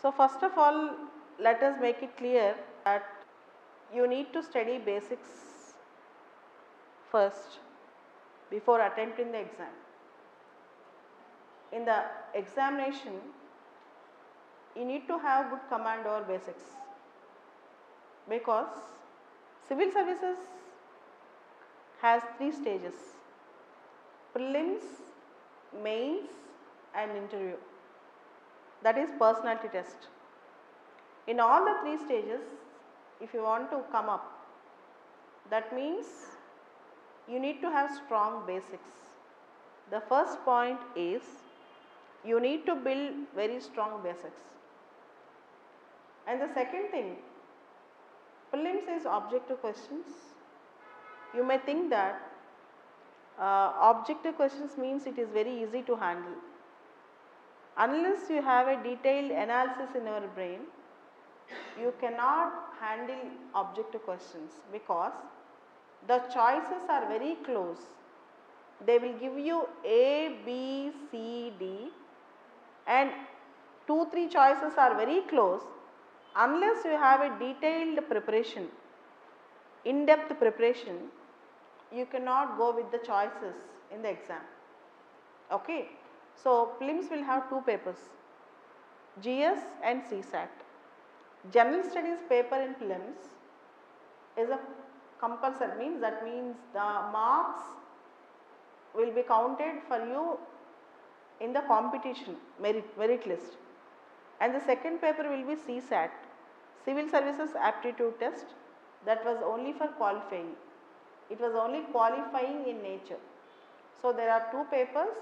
So first of all, let us make it clear that you need to study basics first before attempting the exam. In the examination, you need to have good command over basics, because civil services has 3 stages: prelims, mains and interview, that is personality test. In all the 3 stages, if you want to come up, that means you need to have strong basics. The first point is you need to build very strong basics. And the second thing, prelims is objective questions. You may think that objective questions means it is very easy to handle. Unless you have a detailed analysis in your brain, you cannot handle objective questions, because the choices are very close. They will give you A, B, C, D, and 2-3 choices are very close. Unless you have a detailed preparation, in-depth preparation, you cannot go with the choices in the exam. Okay. So prelims will have 2 papers, GS and CSAT. General studies paper in prelims is a compulsory, means the marks will be counted for you in the competition merit list. And the second paper will be CSAT, Civil Services Aptitude Test, that was only for qualifying. It was only qualifying in nature. So there are 2 papers,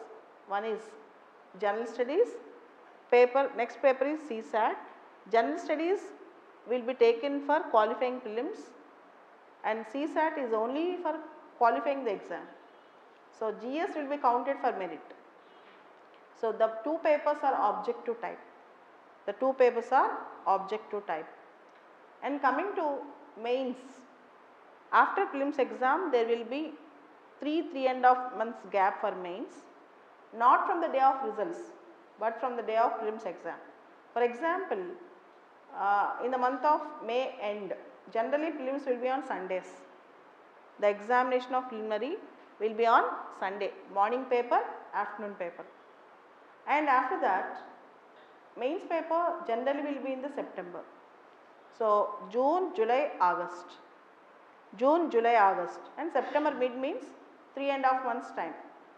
one is General Studies, next paper is CSAT. General Studies will be taken for qualifying prelims, and CSAT is only for qualifying the exam. So GS will be counted for merit. So the 2 papers are objective type. The 2 papers are objective type. And coming to mains, after prelims exam there will be 3.5 months gap for mains, not from the day of results but from the day of prelims exam. For example, in the month of May end, generally prelims will be on Sundays. The examination of preliminary will be on Sunday, morning paper, afternoon paper. And after that, mains paper generally will be in the September. So June, July, August. June, July, August, and September mid means 3.5 months time.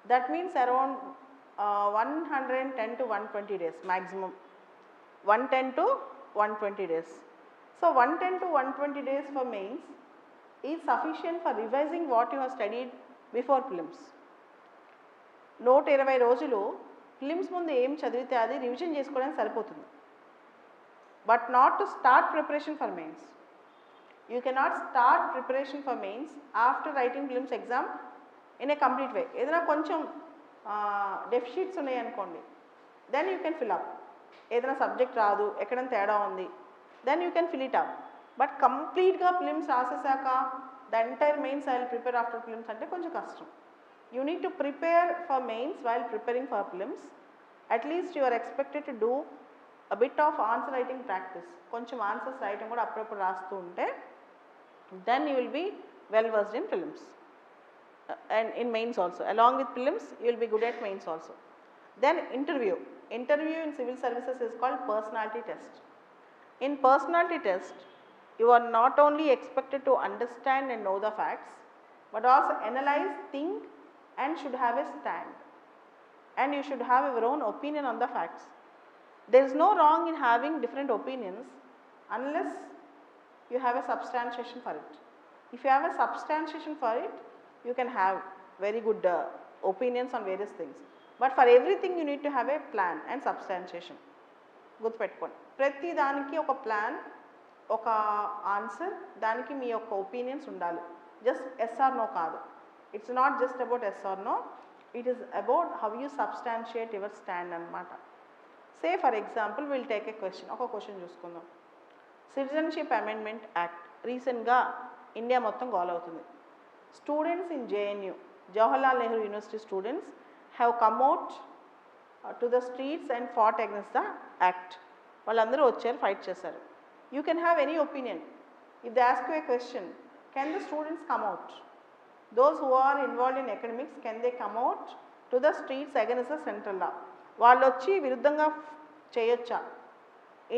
That means around 110 to 120 days maximum, 110 to 120 days. So 110 to 120 days for mains is sufficient for revising what you have studied before prelims. 120 రోజులు prelims ముందు ఏం చదివితే అది revision చేసుకోవడానికి సరిపోతుంది, but not to start preparation for mains. You cannot start preparation for mains after writing prelims exam in a complete way. ఏదైనా కొంచెం deficits ఉన్నాయి అనుకోండి, then you can fill up. ఏదైనా సబ్జెక్ట్ రాదు, ఎక్కడైనా తేడా ఉంది, then you can fill it up. But కంప్లీట్గా prelims రాసేసాక the entire mains I will prepare after prelims అంటే కొంచెం కష్టం. You need to prepare for mains while preparing for prelims. At least you are expected to do a bit of answer writing practice. కొంచెం answers రాయటం కూడా అప్పుడప్పుడు రాస్తూ ఉంటే then you will be well versed in prelims and in mains also. Along with prelims you will be good at mains also. Then interview in civil services is called personality test. In personality test, you are not only expected to understand and know the facts, but also analyze, think and should have a stand, and you should have your own opinion on the facts. There is no wrong in having different opinions unless you have a substantiation for it. If you have a substantiation for it, you can have very good opinions on various things, but for everything you need to have a plan and substantiation. గుర్తుపెట్టుకోండి, ప్రతి దానికి ఒక plan, ఒక answer, దానికి మీ యొక్క opinions ఉండాలి. Just yes or no కాదు. It's not just about yes or no, it is about how you substantiate your stand అన్నమాట. Say for example we'll take a question, ఒక క్వశ్చన్ చూసుకుందాం. సిటిజన్షిప్ అమెండ్మెంట్ యాక్ట్ రీసెంట్గా India మొత్తం గోల్ అవుతుంది. Students in JNU, Jawaharlal Nehru University students have come out to the streets and fought against the act. వాళ్ళందరూ వచ్చారు, fight చేశారు. You can have any opinion. If they ask you a question, can the students come out? Those who are involved in academics, can they come out to the streets against the central law? వాళ్ళు వచ్చి విరుద్ధంగా చేయొచ్చా?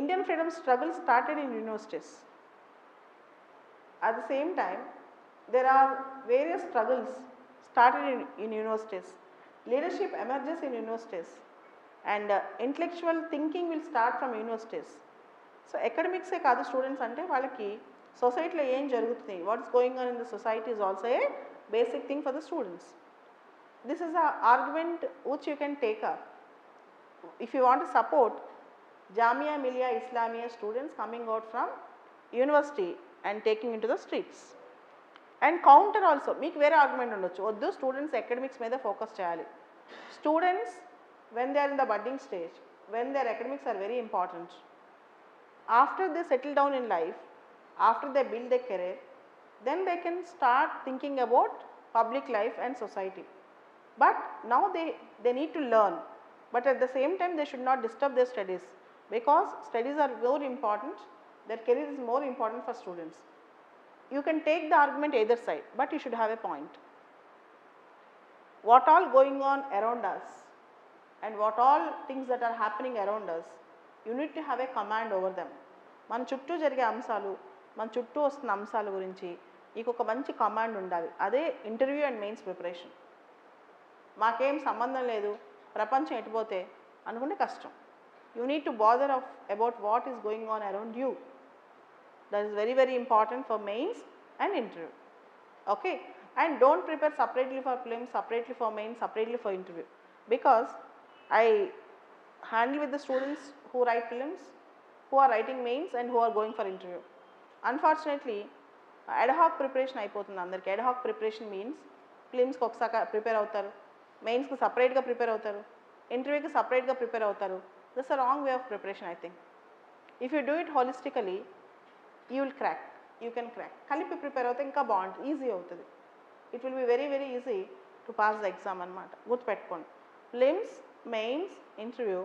Indian freedom struggle started in universities. At the same time, there are various struggles started in universities. Leadership emerges in universities, and intellectual thinking will start from universities. So academics e kaadu students ante vallaki society lo em jarugutundi, what is going on in the society is also a basic thing for the students. This is a argument which you can take up if you want to support Jamia Millia Islamia students coming out from university and taking into the streets. And counter also, మీకు వేరే argument ఉండొచ్చు, వద్దు students academics మీద focus చేయాలి. Students when they are in the budding stage, when their academics are very important, after they settle down in life, after they build their career, then they can start thinking about public life and society. But now they need to learn, but at the same time they should not disturb their studies, because studies are very important, their career is more important for students. You can take the argument either side, but you should have a point. What all going on around us and what all things that are happening around us, you need to have a command over them. మన చుట్టూ జరిగే అంశాలు, మన చుట్టూ వస్తున్న అంశాల గురించి మీకు ఒక మంచి కమాండ్ ఉండాలి. అదే ఇంటర్వ్యూ అండ్ మెయిన్స్ ప్రిపరేషన్. మాకేం సంబంధం లేదు, ప్రపంచం ఎటుపోతే అనుకుంటే కష్టం. You need to bother about what is going on around you. That is very, very important for mains and interview. Okay, and don't prepare separately for prelims, separately for mains, separately for interview, because I handle with the students who write prelims, who are writing mains and who are going for interview. Unfortunately, ad hoc preparation అయిపోతుంది అందరికి. ad hoc preparation means prelims కి ఒకసారి prepare అవుతారు, mains కి సపరేట్గా prepare అవుతారు, ఇంటర్వ్యూకి సపరేట్గా ప్రిపేర్ అవుతారు. That's a wrong way of preparation, I think. If you do it holistically, you will crack, you can crack. కలిపి ప్రిపేర్ అవుతే ఇంకా బాగుంటుంది, ఈజీ అవుతుంది. It will be very very easy to pass the exam అనమాట. గుర్తుపెట్టుకోండి, prelims, mains, interview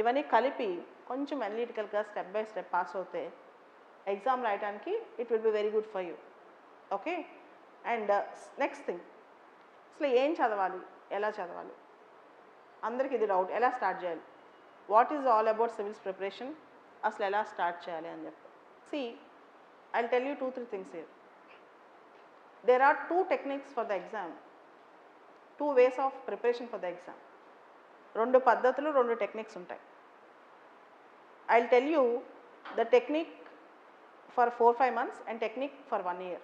ఇవన్నీ కలిపి కొంచెం అనలిటికల్గా స్టెప్ బై స్టెప్ పాస్ అవుతే ఎగ్జామ్ రాయడానికి it will be very good for you. Okay, and next thing, అసలు ఏం చదవాలి, ఎలా చదవాలి? అందరికి ఇది డౌట్, ఎలా స్టార్ట్ చేయాలి? What is all about civils preparation, అసలు ఎలా స్టార్ట్ చేయాలి అని చెప్పి. See, I'll tell you 2-3 things here. There are 2 techniques for the exam, 2 ways of preparation for the exam. 2 పద్ధతులు, 2 టెక్నిక్స్ ఉంటాయి. I'll tell you the technique for 4-5 months and technique for 1 year.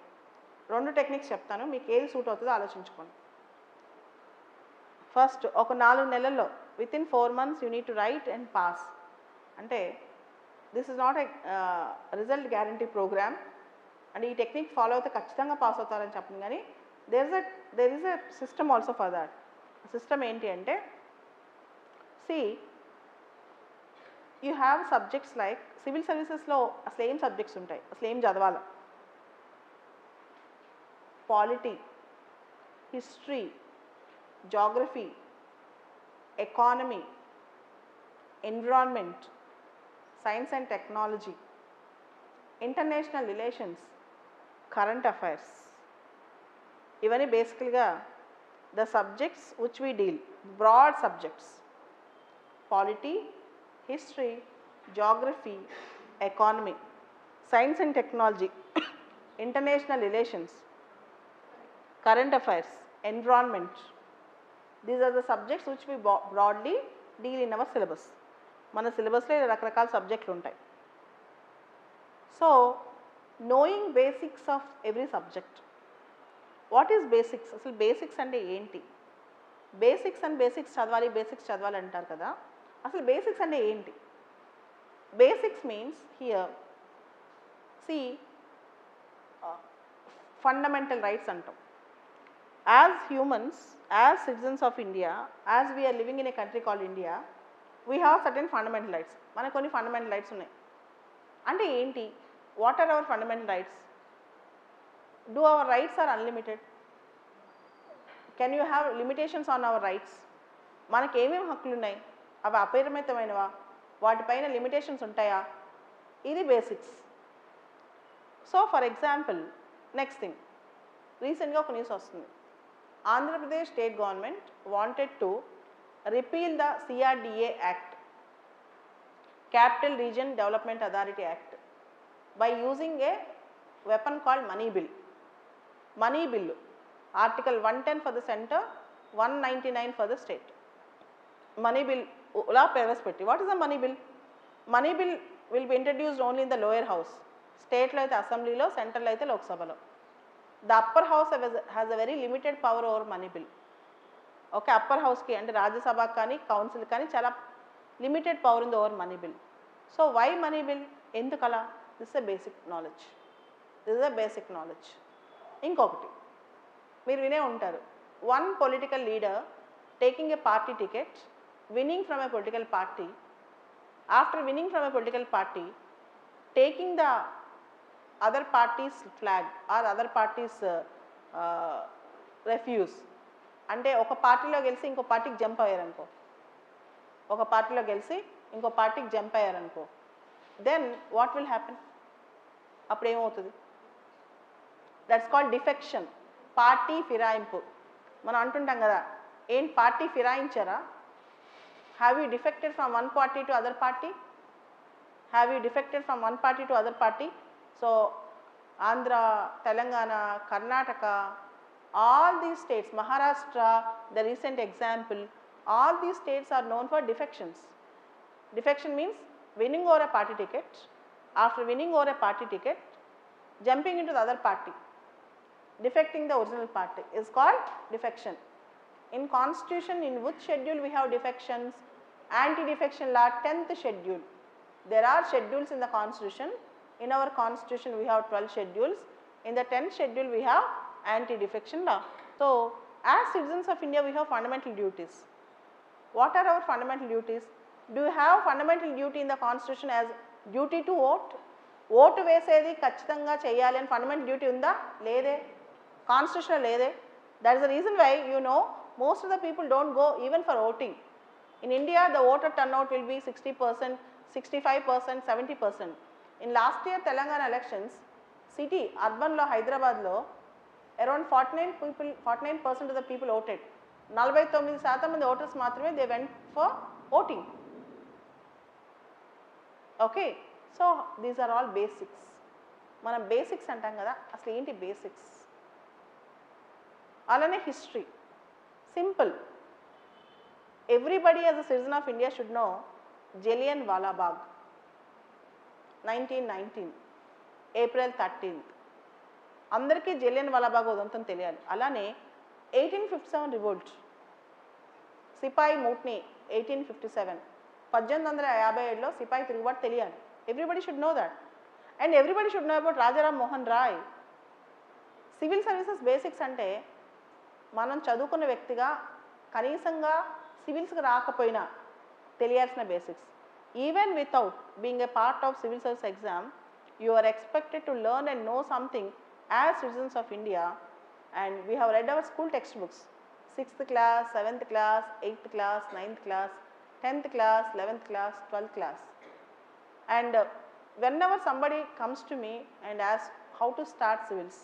2 techniques చెప్తాను, మీకు ఏది suit అవుతుందో ఆలోచించుకోండి. First, ఒక 4 నెలల్లో within 4 months you need to write and pass. అంటే this is not a result guarantee programme, and ఈ టెక్నిక్ ఫాలో అయితే ఖచ్చితంగా పాస్ అవుతారని చెప్పను, కానీ there is a system also for that. System ఏంటి అంటే, see, you have subjects like civil సర్వీసెస్లో అసలు ఏం సబ్జెక్ట్స్ ఉంటాయి, అసలు ఏం చదవాలి? Polity, history, geography, economy, environment, science and technology, international relations, current affairs. ఇవన్నీ బేసికల్గా the subjects which we deal, broad subjects. Polity, history, geography, economy, science and technology, international relations, current affairs, environment. These are the subjects which we broadly deal in our syllabus. మన సిలబస్లో రకరకాల సబ్జెక్టులు ఉంటాయి. So knowing basics of every subject. What is basics? అసలు basics అంటే ఏంటి? Basics and basics చదవాలి అంటారు కదా, అసలు బేసిక్స్ అంటే ఏంటి? Basics means here, see, fundamental rights అంటాం. As humans, as citizens of India, as we are living in a country called India, we have certain fundamental rights. మనకు కొన్ని ఫండమెంటల్ రైట్స్ ఉన్నాయి. అంటే ఏంటి? What are our fundamental rights? Do our rights are unlimited? Can you have limitations on our rights? మనకి ఏమేమి హక్కులు ఉన్నాయి? అవి అపరిమితమైనవా? వాటిపైన లిమిటేషన్స్ ఉంటాయా? ఇది basics. So for example next thing, రీసెంట్గా ఒక న్యూస్ వస్తుంది, Andhra Pradesh state government wanted to repeal the CRDA act, capital region development authority act, by using a weapon called money bill. Money bill, article 110 for the center, 199 for the state. Money bill ula ప్రవేశపెట్టి, what is the money bill? Money bill will be introduced only in the lower house. State lo aithe assembly lo, center lo aithe lok sabha lo. The upper house has a very limited power over money bill. Okay, upper house ki ante Rajya Sabha kani council kani chala limited power in the over money bill. So why money bill? Endukala? This is a basic knowledge. This is a basic knowledge. ఇంకొకటి మీరు వినే ఉంటారు, one political leader taking a party ticket, winning from a political party, after winning from a political party, taking the other party's flag or other party's refuse. అంటే ఒక పార్టీలో గెలిచి ఇంకో పార్టీకి జంప్ అయ్యారనుకో, ఒక పార్టీలో గెలిచి ఇంకో పార్టీకి జంప్ అయ్యారనుకో, దెన్ వాట్ విల్ హ్యాపెన్? అప్పుడు ఏమవుతుంది? దట్స్ కాల్డ్ డిఫెక్షన్, పార్టీ ఫిరాయింపు. మనం అంటుంటాం కదా, ఏం పార్టీ ఫిరాయించారా? Have you defected from one party to other party? Have you defected from one party to other party? So Andhra, Telangana, Karnataka, all these states, Maharashtra, the recent example, all these states are known for defections. Defection means winning over a party ticket, after winning over a party ticket, jumping into the other party, defecting the original party is called defection. In constitution, in which schedule we have defections? Anti-defection law, 10th schedule. There are schedules in the constitution. In our constitution we have 12 schedules. In the 10th schedule we have anti-defection law. So as citizens of India we have fundamental duties. What are our fundamental duties? Do you have fundamental duty in the constitution as duty to vote? Vote వేసేది ఖచ్చితంగా చేయాలి అని fundamental duty ఉందా? లేదే, constitution లేదే. That is the reason why you know most of the people don't go even for voting. In India the voter turnout will be 60%, 65%, 70%. In last year Telangana elections, city అర్బన్లో హైదరాబాద్లో around 49% of the people voted. 49% మంది voters మాత్రమే they went for voting. Okay, so these are all basics. మనం basics అంటాం కదా, అసలు ఏంటి basics? అలానే history simple. Everybody as a citizen of India should know Jallianwala Bagh, 1919 April 13th. అందరికీ జలియన్వాలా బాగ్ ఉదంతం తెలియాలి. అలానే 1857 రివోల్ట్, సిపాయి మూట్ని 1857, 1857లో సిపాయి తిరుగుబాటు తెలియాలి. Everybody should know that. And everybody should know about Rajaram Mohan Roy. Civil services basics అంటే మనం చదువుకున్న వ్యక్తిగా కనీసంగా సివిల్స్కి రాకపోయినా తెలియాల్సిన basics. Even without being a part of civil service exam, you are expected to learn and know something as citizens of India. And we have read our school textbooks, 6th class, 7th class, 8th class, 9th class, 10th class, 11th class, 12th class. And whenever somebody comes to me and asks how to start civils,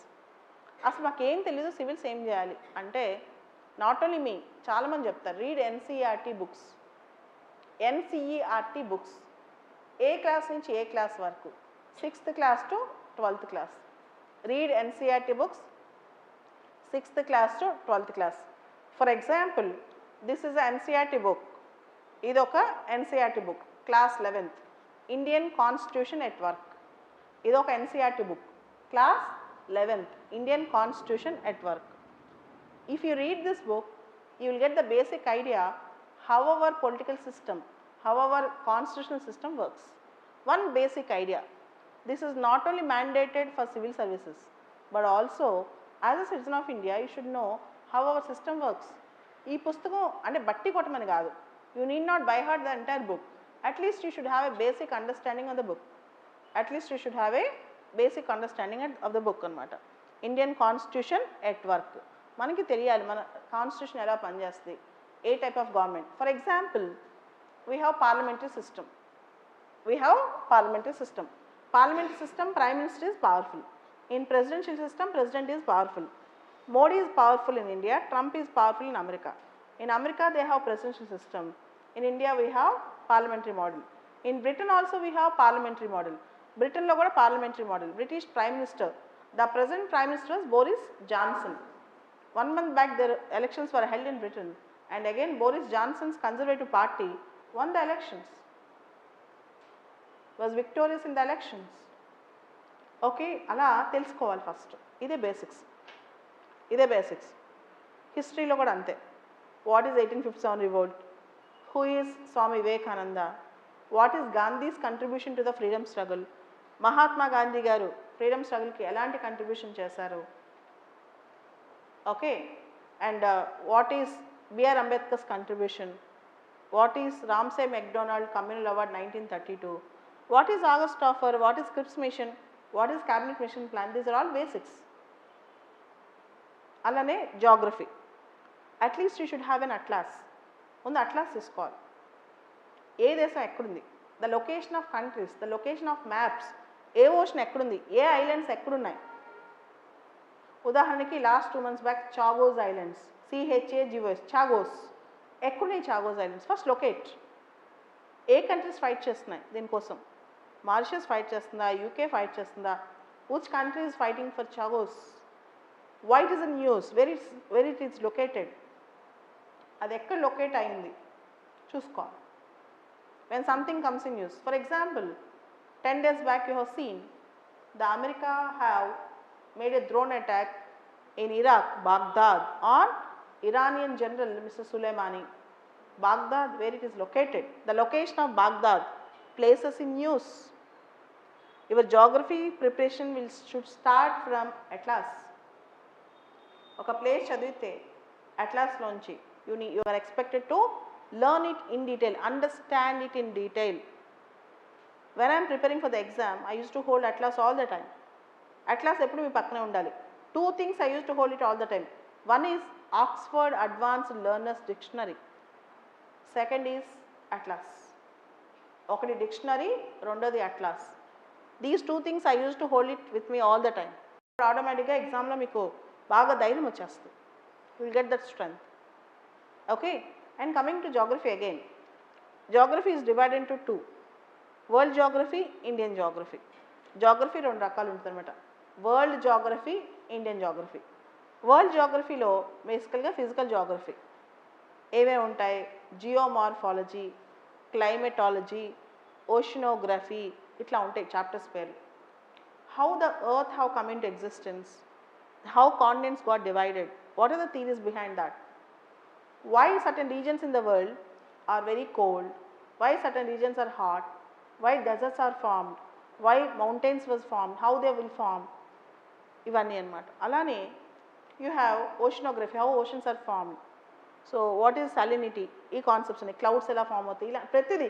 అసలు మాకేం తెలీదు civils ఏం చేయాలి అంటే, not only me, చాలామంది చెప్తారు read NCERT books. NCERT books ఏ class నుంచి ఏ క్లాస్ వరకు, 6th class to 12th class. Read NCERT books 6th class to 12th class. For example, this is a NCERT book. Idoka NCERT book, class 11th, Indian Constitution at Work. Idoka NCERT book, class 11th, Indian Constitution at Work. If you read this book, you will get the basic idea how our political system, how our constitutional system works. One basic idea. This is not only mandated for civil services, but also as a citizen of India, you should know how our system works. ఈ పుస్తకం అంటే బట్టి కొట్టమని కాదు, you need not by heart the entire book. At least you should have a basic understanding of the book. At least you should have a basic understanding of the book అన్నమాట. Indian constitution at work, మనకి తెలియాలి మన constitution ఎలా పనిచేస్తుంది, ఏ type of government. For example, we have parliamentary system. we have parliamentary system. Parliamentary system, Prime Minister is powerful. In presidential system, President is powerful. Modi is powerful in India, Trump is powerful in America. In America, they have presidential system. In India, we have parliamentary model. In Britain also, we have parliamentary model. Britain lo kuda parliamentary model. British Prime Minister. The present Prime Minister was Boris Johnson. 1 month back, their elections were held in Britain. And again, Boris Johnson's Conservative Party won the elections. Was victorious in the elections. Okay, అలా తెలుసుకోవాలి first. ఇదే basics. హిస్టరీలో కూడా అంతే. What is 1857 revolt? Who is Swami Vivekananda? What is Gandhi's contribution to the freedom struggle? Mahatma Gandhi గారు freedom స్ట్రగుల్కి ఎలాంటి contribution చేశారు? Okay, and what is B R Ambedkar's contribution? What is Ramsay MacDonald communal award 1932? What is August offer? What is Cripps mission? What is cabinet mission plan? These are all basics. అలానే geography. At least you should have an atlas. ముందు atlas తీసుకోవాలి. ఏ దేశం ఎక్కడుంది, the location of countries, the location of maps, ఏ ocean ఎక్కడుంది, ఏ islands ఎక్కడున్నాయి. ఉదాహరణకి last 2 months back Chagos islands, CHAGOS, Chagos ఎక్కడున్నాయి? Chagos islands first locate. ఏ కంట్రీస్ ఫైట్ చేస్తున్నాయి దీనికోసం? మారిషస్ ఫైట్ చేస్తుందా, యూకే ఫైట్ చేస్తుందా? Which country is fighting for Chagos? Why it is in news? Where it is located? అది ఎక్కడ locate అయింది చూసుకోవాలి. When something comes in news, for example 10 days back you have seen the America have made a drone attack in Iraq, Baghdad, on Iranian general Mr. Soleimani. Baghdad, where it is located, the location of Baghdad places in news. Your geography preparation should start from atlas. Oka place chadivite atlas lonchi you are expected to learn it in detail, understand it in detail. When I am preparing for the exam, I used to hold atlas all the time. Atlas eppudu mee pakkane undali. 2 things I used to hold it all the time. One is Oxford Advanced Learners Dictionary. Second is atlas. ఒకటి dictionary, రెండోది atlas. These 2 things I used to hold it with me all the time. ఆటోమేటిక్గా ఎగ్జామ్లో మీకు బాగా ధైర్యం వచ్చేస్తుంది. You will get that strength. Okay, and coming to geography again. Geography is divided into 2. World geography, Indian geography. Geography 2 రకాలు ఉంటుందన్నమాట. World geography, Indian geography. World geographyలో బేసికల్గా ఫిజికల్ geography ఏమేమి ఉంటాయి? జియోమార్ఫాలజీ, క్లైమేటాలజీ, ఓషనోగ్రఫీ, ఇట్లా ఉంటాయి చాప్టర్స్ పేర్లు. How the earth have come into existence, how continents got divided, what are the theories behind that, why certain regions in the world are very cold, why certain regions are hot, why deserts are formed, why mountains was formed, how they will form, ఇవన్నీ అన్నమాట. అలానే you have oceanography, how oceans are formed. So what is salinity, ఈ concepts ఉన్నాయి. Clouds ఎలా form అవుతాయి, ఇలా ప్రతిదీ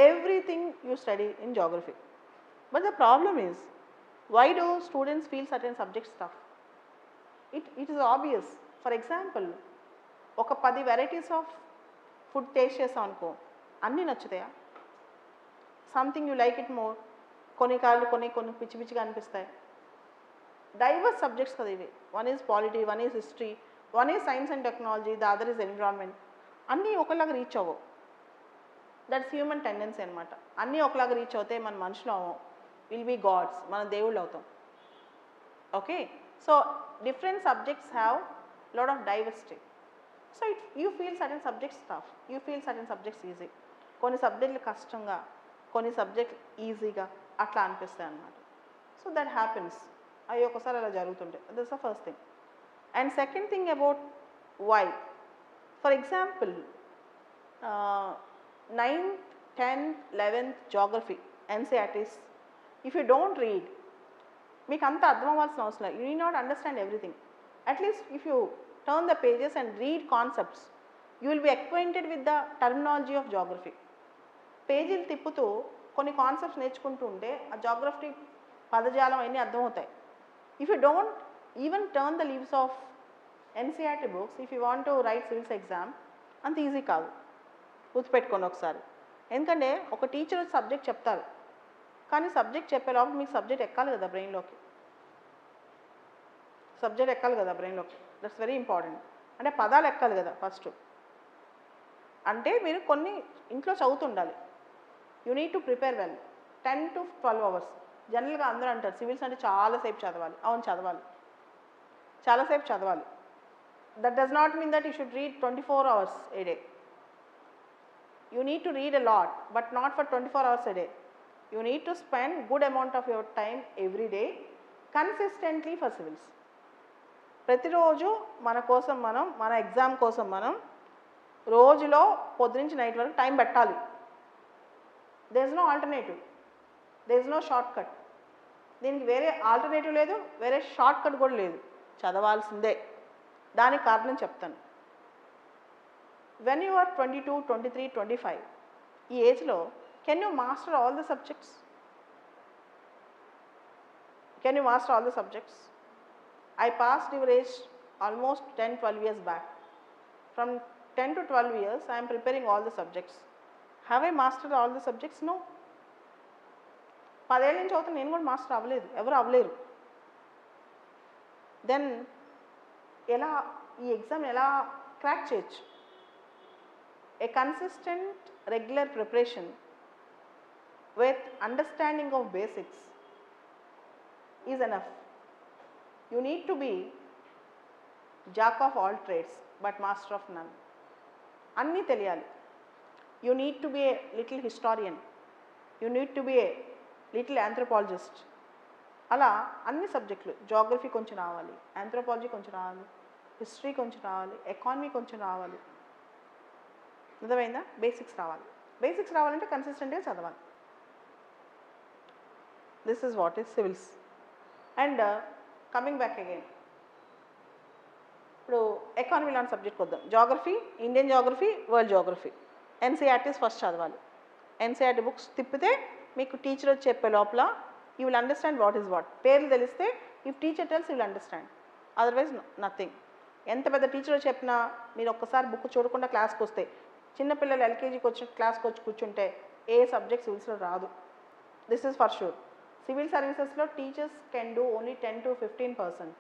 everything you study in geography. But the problem is, why do students feel certain subjects tough? It is obvious. For example, ఒక 10 varieties of food taste చేసాం అనుకో, అన్నీ నచ్చుతాయా? Something you like it more. కొన్ని పిచ్చి పిచ్చిగా అనిపిస్తాయి. డైవర్స్ సబ్జెక్ట్స్ కదా ఇవి. One is polity, one is history, one is science and technology, the other is environment. అన్నీ ఒకలాగా రీచ్ అవ్వవు. దట్స్ హ్యూమన్ టెండెన్సీ అనమాట. అన్నీ ఒకలాగా రీచ్ అవుతే మన మనుషులు అవ్వం, విల్ బీ గాడ్స్, మన దేవుళ్ళు అవుతాం. Okay, so different subjects have lot of diversity. So you feel certain subjects tough, you feel certain subjects easy. కొన్ని సబ్జెక్టులు కష్టంగా, కొన్ని సబ్జెక్టులు ఈజీగా అట్లా అనిపిస్తాయి అన్నమాట. So that happens. అవి ఒకసారి అలా జరుగుతుంటాయి. That's the first thing. And second thing about why. For example, 9th, 10th, 11th geography, NCERTs, if you don't read, మీకు అంత అర్థం అవ్వాల్సిన అవసరం లేదు. You need not understand everything. At least if you turn the pages and read concepts, you will be acquainted with the terminology of geography. పేజీలు తిప్పుతూ కొన్ని concepts నేర్చుకుంటూ ఉంటే ఆ జాగ్రఫీ పదజాలం అన్నీ అర్థమవుతాయి. If you don't even turn the leaves of NCERT books, if you want to write civils exam, అంత ఈజీ కాదు. గుర్తుపెట్టుకోండి ఒకసారి. ఎందుకంటే ఒక టీచర్ సబ్జెక్ట్ చెప్తారు, కానీ సబ్జెక్ట్ చెప్పే లోపల మీకు సబ్జెక్ట్ ఎక్కాలి కదా బ్రెయిన్లోకి, సబ్జెక్ట్ ఎక్కాలి కదా బ్రెయిన్లోకి. That's very important. అంటే పదాలు ఎక్కాలి కదా ఫస్ట్. అంటే మీరు కొన్ని ఇంట్లో చదువుతుండాలి. You need to prepare well. 10 to 12 hours. జనరల్గా అందరూ అంటారు సివిల్స్ అంటే చాలాసేపు చదవాలి. అవును, చదవాలి, చాలాసేపు చదవాలి. That does not mean that you should read 24 hours a day. You need to read a lot, but not for 24 hours a day. You need to spend good amount of your time every day consistently for civils. ప్రతిరోజు మన కోసం మనం, మన exam కోసం మనం రోజులో పొద్దునుంచి night వరకు టైం పెట్టాలి. There is no alternative, there is no short cut. దీనికి వేరే ఆల్టర్నేటివ్ లేదు, వేరే షార్ట్ కట్ కూడా లేదు, చదవాల్సిందే. దానికి కారణం చెప్తాను. వెన్ యూ ఆర్ 22, 23, 25 ఈ ఏజ్లో can you master all the subjects? Can you master all the subjects? I passed your age almost 10-12 years back. From 10 to 12 years I am preparing all the subjects. Have I mastered all the subjects? No. 10 ఏళ్ళ నుంచి అవుతుంది, నేను కూడా master అవ్వలేదు, ఎవరు అవ్వలేరు. Then ఎలా ఈ exam ఎలా క్రాక్ చేయొచ్చు? A consistent regular preparation with understanding of basics is enough. You need to be jack of all trades but master of none. అన్నీ తెలియాలి. You need to be a little historian. You need to be a little anthropologist. అలా అన్ని సబ్జెక్టులు, geography కొంచెం రావాలి, anthropology కొంచెం రావాలి, history కొంచెం రావాలి, ఎకానమీ కొంచెం రావాలి. అర్థమైందా? బేసిక్స్ రావాలి. బేసిక్స్ రావాలంటే కన్సిస్టెంట్గా చదవాలి. This is what is civils. And coming back again, ఇప్పుడు ఎకానమీ లాంటి సబ్జెక్ట్కి వద్దాం. Geography, Indian geography, world geography, NCERTs first చదవాలి. ఎన్సీఆర్టీ బుక్స్ తిప్పితే మీకు టీచర్ వచ్చి చెప్పే లోపల you will understand what is what. పేర్లు తెలిస్తే if teacher tells you will understand, otherwise nothing. ఎంత పెద్ద టీచర్ చెప్పినా మీరు ఒక్కసారి బుక్ చూడకుండా క్లాస్కి వస్తే, చిన్నపిల్లలు ఎల్కేజీకి వచ్చి క్లాస్కి వచ్చి కూర్చుంటే ఏ సబ్జెక్ట్ సివిల్స్లో రాదు. This is for sure. Civil సర్వీసెస్లో teachers can do only 10 to 15%.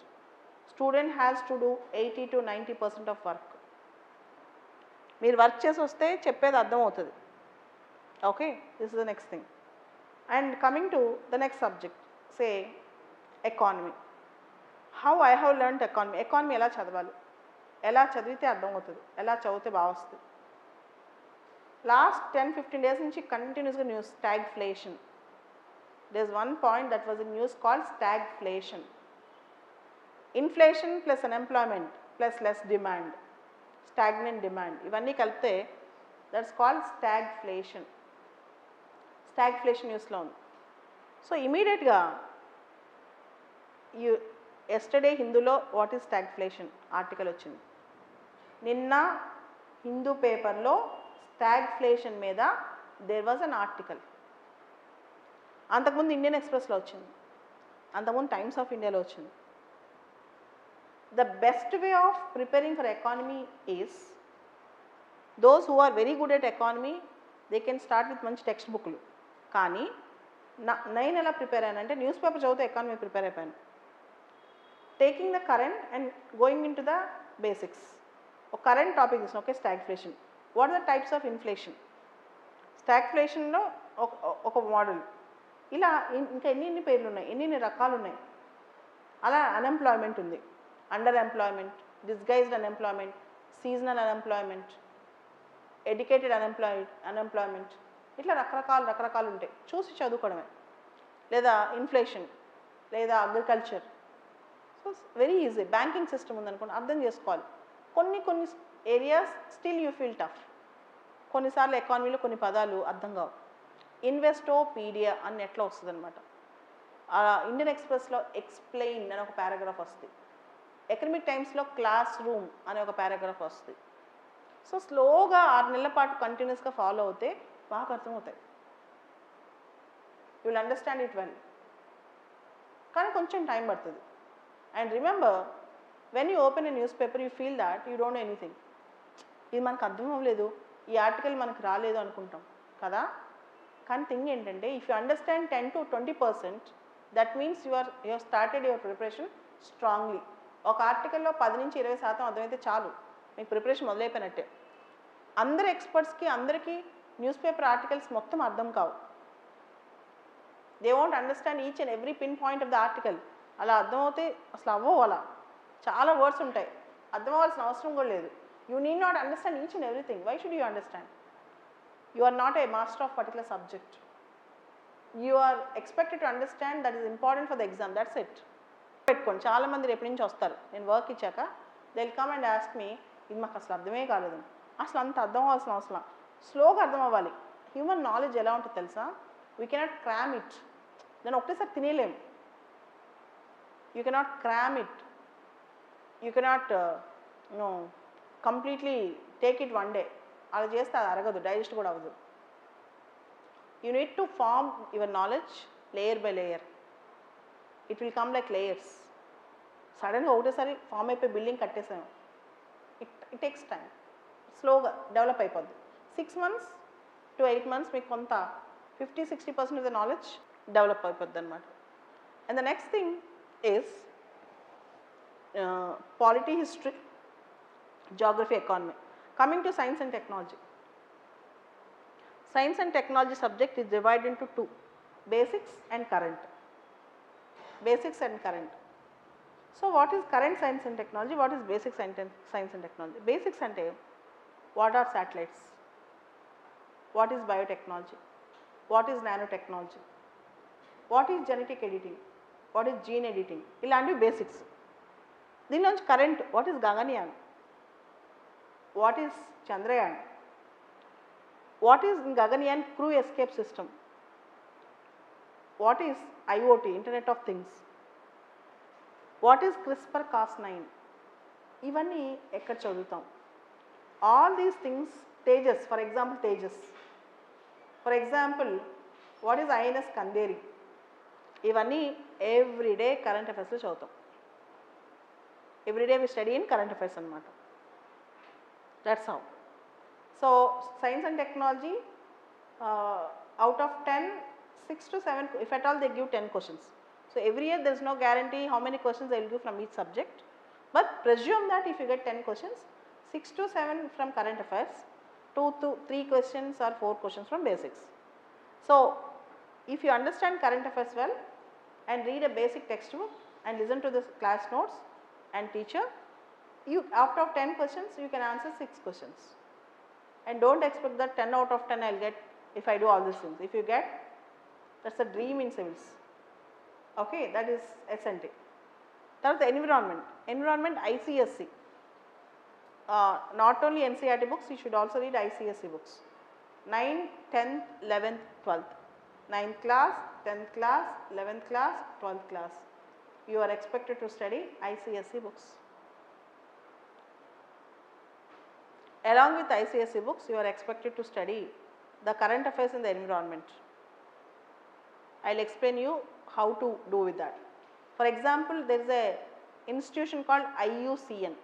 Student has to do 80 to 90% of work. మీరు వర్క్ చేసి వస్తే చెప్పేది అర్థమవుతుంది. Okay, this is the next thing. And coming to the next subject, say economy. How I have learned economy. Economy ఎలా చదవాలి, ఎలా చదివితే అర్థమవుతుంది, ఎలా చదివితే బాగా వస్తుంది. లాస్ట్ 10-15 days నుంచి కంటిన్యూస్గా news stagflation. There is one point that was in news called stagflation. Inflation plus unemployment plus less demand, stagnant demand, ఇవన్నీ కలిపితే that's called stagflation. Stagflation న్యూస్లో ఉంది. సో ఇమీడియట్గా ఎస్టర్డే హిందూలో వాట్ ఈజ్ స్టాగ్ఫ్లేషన్ ఆర్టికల్ వచ్చింది. నిన్న హిందూ పేపర్లో స్టాగ్ఫ్లేషన్ మీద దేర్ వాజ్ అన్ ఆర్టికల్. అంతకుముందు ఇండియన్ ఎక్స్ప్రెస్లో వచ్చింది, అంతకుముందు టైమ్స్ ఆఫ్ ఇండియాలో వచ్చింది. The best way of preparing for economy is those who are very good at economy they can start with మంచి టెక్స్ట్ బుక్లు. కానీ నేను ఎలా ప్రిపేర్ అయ్యానంటే న్యూస్ పేపర్ చదివితే ఎకానమీ ప్రిపేర్ అయిపోయాను. Taking the current and going in to the basics. ఒక current topic ఇస్తాను. Okay, stagflation. What are the types of inflation? స్టాగ్ఫ్లేషన్లో ఒక మోడల్. ఇలా ఇంకా ఎన్ని పేర్లు ఉన్నాయి, ఎన్ని రకాలు ఉన్నాయి. అలా అన్ఎంప్లాయ్మెంట్ ఉంది, under employment, disguised unemployment, seasonal unemployment, educated unemployment, ఇట్లా రకరకాలు ఉంటాయి. చూసి చదువుకోవడమే. లేదా ఇన్ఫ్లేషన్, లేదా agriculture. So very easy. Banking system ఉందనుకోండి, అర్థం చేసుకోవాలి. కొన్ని areas still you feel tough. కొన్నిసార్లు ఎకానమీలో కొన్ని పదాలు అర్థం కావు. ఇన్వెస్టోపీడియా అని ఎట్లా వస్తుంది అనమాట. ఇండియన్ ఎక్స్ప్రెస్లో ఎక్స్ప్లెయిన్ అని ఒక పారాగ్రాఫ్ వస్తుంది. ఎకనమిక్ టైమ్స్లో క్లాస్ రూమ్ అనే ఒక పారాగ్రాఫ్ వస్తుంది. సో స్లోగా 6 నెలల పాటు కంటిన్యూస్గా ఫాలో అవుతే బాగా అర్థమవుతాయి. You will understand it well. కానీ కొంచెం టైం పడుతుంది. And remember, when you open a news paper you feel that you don't know anything. ఇది మనకు అర్థం అవ్వలేదు, ఈ ఆర్టికల్ మనకు రాలేదు అనుకుంటాం కదా. కానీ థింగ్ ఏంటంటే if you understand 10 to 20%, that means you have started your preparation strongly. ఒక ఆర్టికల్లో 10 నుంచి 20% అర్థమైతే చాలు, మీకు ప్రిపరేషన్ మొదలైపోయినట్టే. అందరు ఎక్స్పర్ట్స్కి అందరికీ న్యూస్ పేపర్ ఆర్టికల్స్ మొత్తం అర్థం కావు. They want understand each and every pin point of the article. అలా అర్థమవుతే అసలు అవ్వవు. అలా చాలా వర్డ్స్ ఉంటాయి, అర్థం అవ్వాల్సిన అవసరం కూడా లేదు. You need not understand each and everything. Why should you understand? You are not a master of particular subject. You are expected to understand that is important for the exam. That's it. పెట్టుకోండి. చాలామంది రేపు నుంచి వస్తారు, నేను work ఇచ్చాక they will come and ask me, ఇది మాకు అసలు అర్థమే కాలేదు. అసలు అంత అర్థం అవ్వాల్సిన అవసరం, స్లోగా అర్థం అవ్వాలి. హ్యూమన్ నాలెడ్జ్ ఎలా ఉంటుంది తెలుసా? We cannot cram it. దాన్ని ఒకటేసారి తినేలేము. You cannot cram it. You cannot completely take it one day. అలా చేస్తే అది అరగదు, డైజెస్ట్ కూడా అవ్వదు. You need to form your knowledge layer by layer. It will come like layers. సడన్గా ఒకటేసారి ఫామ్ అయిపోయి బిల్డింగ్ కట్టేసాము. It takes time. స్లోగా డెవలప్ అయిపోద్ది. 6 months to 8 months మీకు కొంత 50-60% ఆఫ్ ద నాలెడ్జ్ డెవలప్ అయిపోద్ది అనమాట. And the next thing is polity, history, geography, economy. Coming to science and technology. Science and technology subject is divided into two: basics and current. Basics and current. So what is current science and technology? What is basic science and technology? Basics ante what are satellites? What is biotechnology? What is nanotechnology? What is genetic editing? What is gene editing? ఇలాంటివి basics. దీనిలోంచి current, what is Gaganyaan? What is Chandrayaan? What is in Gaganyaan crew escape system? What is IoT, Internet of Things? What is CRISPR-Cas9? ఇవన్నీ ఎక్కడ చదువుతాం? All these things, Tejas, for example, Tejas. For example, what is INS Kanderi? ఇవన్నీ everyday current అఫైర్స్లో చదువుతాం. Everyday we study in current affairs అన్నమాట. That's how. So science and technology, out of 10, 6 to 7, if at all they give 10 questions. So every year there is no guarantee how many questions they will give from each subject, but presume that if you get 10 questions, 6 to 7 from current affairs, 2 to 3 questions or 4 questions from basics. So if you understand current affairs well and read a basic textbook and listen to the class notes and teacher, you out of 10 questions you can answer 6 questions, and don't expect that 10 out of 10 I will get if I do all these things. If you get, that's a dream in civils. Okay, that is SNT. That's the environment ICSE. Not only NCERT books, you should also read ICSE books. 9th, 10th, 11th, 12th, 9th class, 10th class, 11th class, 12th class, you are expected to study ICSE books. Along with ICSE books, you are expected to study the current affairs in the environment. I will explain you how to do with that. For example, there is a institution called IUCN,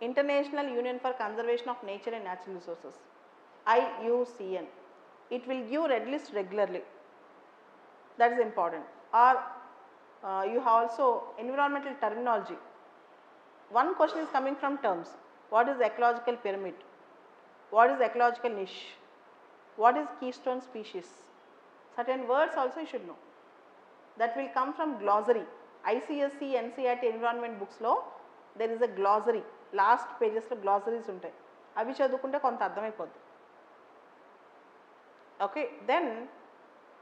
International Union for Conservation of Nature and Natural Resources. IUCN. It will give red list regularly. That is important. Or you have also environmental terminology. One question is coming from terms. What is ecological pyramid? What is ecological niche? What is keystone species? Certain words also you should know. That will come from glossary. ICSE, NCERT environment books lo there is a glossary. Last pages lo glossaries ఉంటాయి. అవి చదువుకుంటే కొంత అర్థమైపోద్ది. Okay, then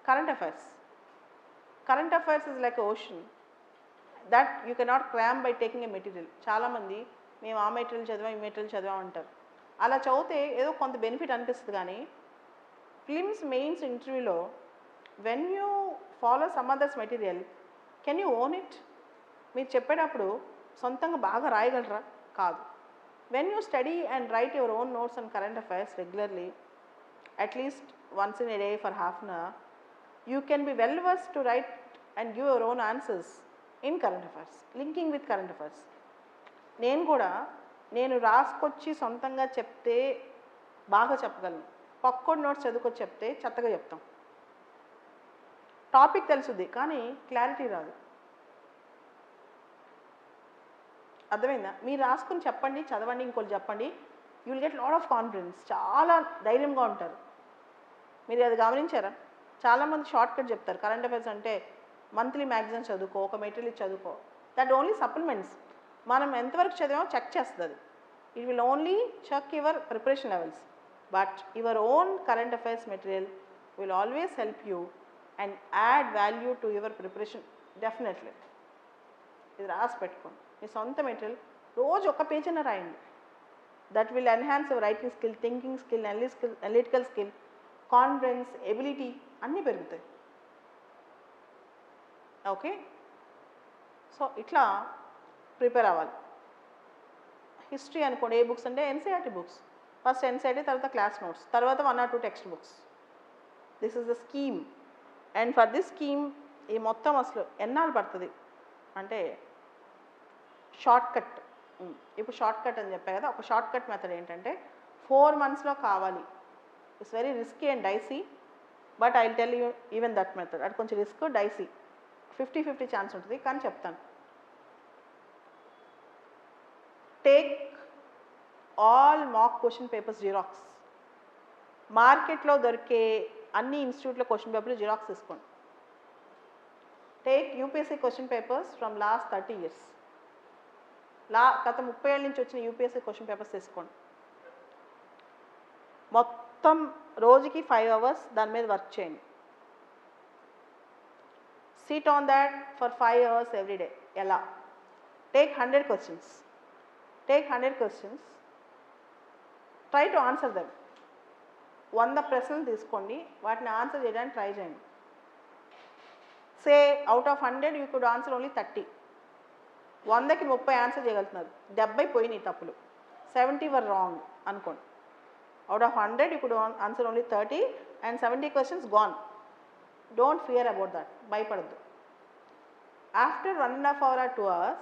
current affairs. Current affairs is like an ocean that you cannot cram by taking a material. చాలా మంది మేము ఆ material చదివాం, ఈ మెటీరియల్ చదివాం అంటారు. అలా చదివితే ఏదో కొంత బెనిఫిట్ అనిపిస్తుంది, కానీ ఫిలిమ్స్ మెయిన్స్ ఇంటర్వ్యూలో when you follow some others material, can you own it? మీరు చెప్పేటప్పుడు సొంతంగా బాగా రాయగలరా? కాదు. When you study and right your own notes and current affairs regularly, at least once in a day for half an hour, you can be well versed to write and give your own answers in current affairs, linking with current affairs. నేను రాసుకొచ్చి సొంతంగా చెప్తే బాగా చెప్పగలను, పక్కోడి notes చదువుకొచ్చి చెప్తే చెత్తగా చెప్తాం. Topic తెలుసుద్ది కానీ clarity రాదు. అర్థమైందా? మీరు రాసుకుని చెప్పండి, చదవండి, ఇంకోటి చెప్పండి, you will get lot of confidence. చాలా ధైర్యంగా ఉంటారు. మీరు అది గమనించారా? చాలామంది షార్ట్ కట్ చెప్తారు. కరెంట్ అఫైర్స్ అంటే మంత్లీ మ్యాగజైన్ చదువుకో, ఒక మెటీరియల్ చదువుకో. That only supplements. మనం ఎంతవరకు చదివామో చెక్ చేస్తుంది. It will only check your preparation levels. But your own current affairs material will always help you and add value to your preparation definitely. ఇది రాసి పెట్టుకోండి. మీ సొంత మెటీరియల్ రోజు ఒక పేజ్ అయినా రాయండి. That will enhance your writing skill, thinking skill, analytical skill, confidence, ability అన్నీ పెరుగుతాయి. ఓకే, సో ఇట్లా ప్రిపేర్ అవ్వాలి. హిస్టరీ అనుకోండి, ఏ బుక్స్ అంటే ఎన్సీఆర్టీ బుక్స్. ఫస్ట్ ఎన్సీఆర్టీ, తర్వాత క్లాస్ నోట్స్, తర్వాత 1 or 2 text books. This is the scheme. And for this scheme ఈ మొత్తం అసలు ఎన్నాళ్ళు పడుతుంది అంటే షార్ట్ కట్. ఇప్పుడు షార్ట్ కట్ అని చెప్పా కదా, ఒక షార్ట్ కట్ మెథడ్ ఏంటంటే 4 monthsలో కావాలి. It's very risky and dicey, but I will tell you even that method. అది కొంచెం రిస్క్, డైసీ, 50-50 ఛాన్స్ ఉంటుంది, కానీ చెప్తాను. Take all mock question papers xerox. మార్కెట్లో దొరికే అన్ని ఇన్స్టిట్యూట్లో క్వశ్చన్ పేపర్లు జిరాక్స్ తీసుకోండి. Take UPSC question papers from last 30 years. గత 30 ఏళ్ళ నుంచి వచ్చిన యూపీఎస్సీ క్వశ్చన్ పేపర్స్ తీసుకోండి. మొత్తం రోజుకి 5 hours దాని మీద వర్క్ చేయండి. Sit on that for 5 hours every day. ఎలా? Take 100 questions. Take 100 questions. Try to answer them. 100 ప్రశ్నలు తీసుకోండి, వాటిని ఆన్సర్ చేయడానికి ట్రై చేయండి. Say out of 100 you could answer only 30. 100కి 30 ఆన్సర్ చేయగలుగుతున్నారు, 70 పోయినాయి తప్పులు, 70 were wrong అనుకోండి. Out of 100 you could answer only 30 and 70 questions gone. Don't fear about that. భయపడద్దు. After 1.5 hour or 2 hours,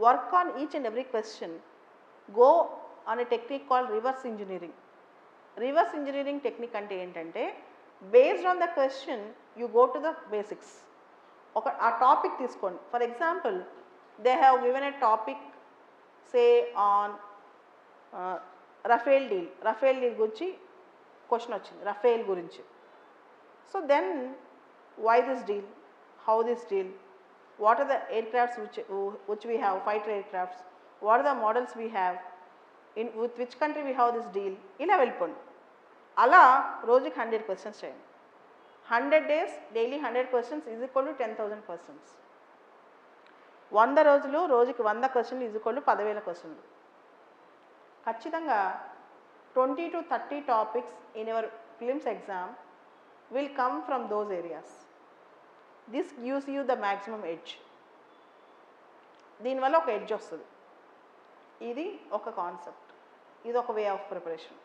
work on each and every question. Go on a technique called reverse engineering. Reverse engineering technique అంటే ఏంటంటే based on the question you go to the basics. ఆ topic తీసుకోండి. For example, they have given a topic say on Rafale deal. Rafale deal గురించి question వచ్చింది, Rafale గురించి. So then why this deal, how this deal, what are the aircrafts which we have, fighter aircrafts, what are the models we have, with which country we have this deal. ఇలా వెళ్ళిపోండి. అలా రోజుకి 100 questions చేయండి. 100 days daily 100 questions is equal to 10,000 questions. 100 రోజులు రోజుకి 100 questions is equal to 10,000 questions. ఖచ్చితంగా 20 to 30 topics in your prelims exam will come from those areas. This gives you the maximum edge. దీనివల్ల ఒక ఎడ్జ్ వస్తుంది. ఇది ఒక concept, ఇది ఒక వే ఆఫ్ ప్రిపరేషన్.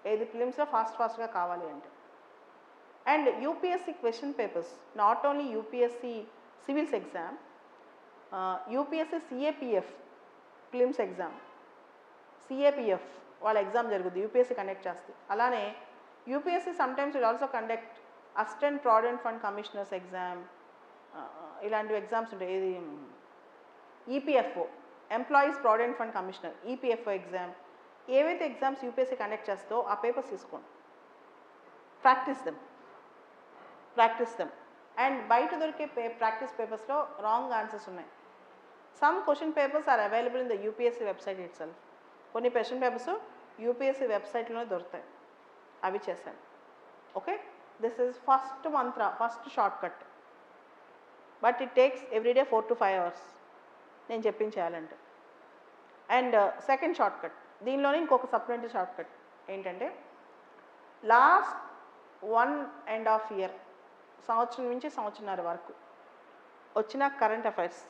ఏది ప్రిలిమ్స్లో ఫాస్ట్గా కావాలి అంటే. And UPSC question papers, not only UPSC civils exam, UPSC CAPF prelims exam, CAPF వాళ్ళ ఎగ్జామ్ జరుగుతుంది, యూపీఎస్సీ కండక్ట్ చేస్తుంది. అలానే UPSC sometimes will also conduct assistant provident fund commissioners exam, ఇలాంటివి ఎగ్జామ్స్ ఉంటాయి. ఇది EPFO, employees provident fund commissioner, EPFO exam. ఏవైతే exams UPSC conduct చేస్తో ఆ papers తీసుకోండి, ప్రాక్టీస్ దెమ్. అండ్ బయట దొరికే ప్రాక్టీస్ పేపర్స్లో రాంగ్ ఆన్సర్స్ ఉన్నాయి. Some question papers are available in the UPSC website itself. కొన్ని క్వశ్చన్ పేపర్స్ యూపీఎస్సీ వెబ్సైట్లోనే దొరుకుతాయి, అవి చేశాను. Okay, this is first mantra, first short cut. But it takes everyday 4 to 5 hours నేను చెప్పించేయాలంటే. అండ్ సెకండ్ షార్ట్ కట్, దీనిలోనే ఇంకొక supplementary short cut ఏంటంటే లాస్ట్ 1.5 year, సంవత్సరం నుంచి సంవత్సరంన్నర వరకు వచ్చిన కరెంట్ అఫైర్స్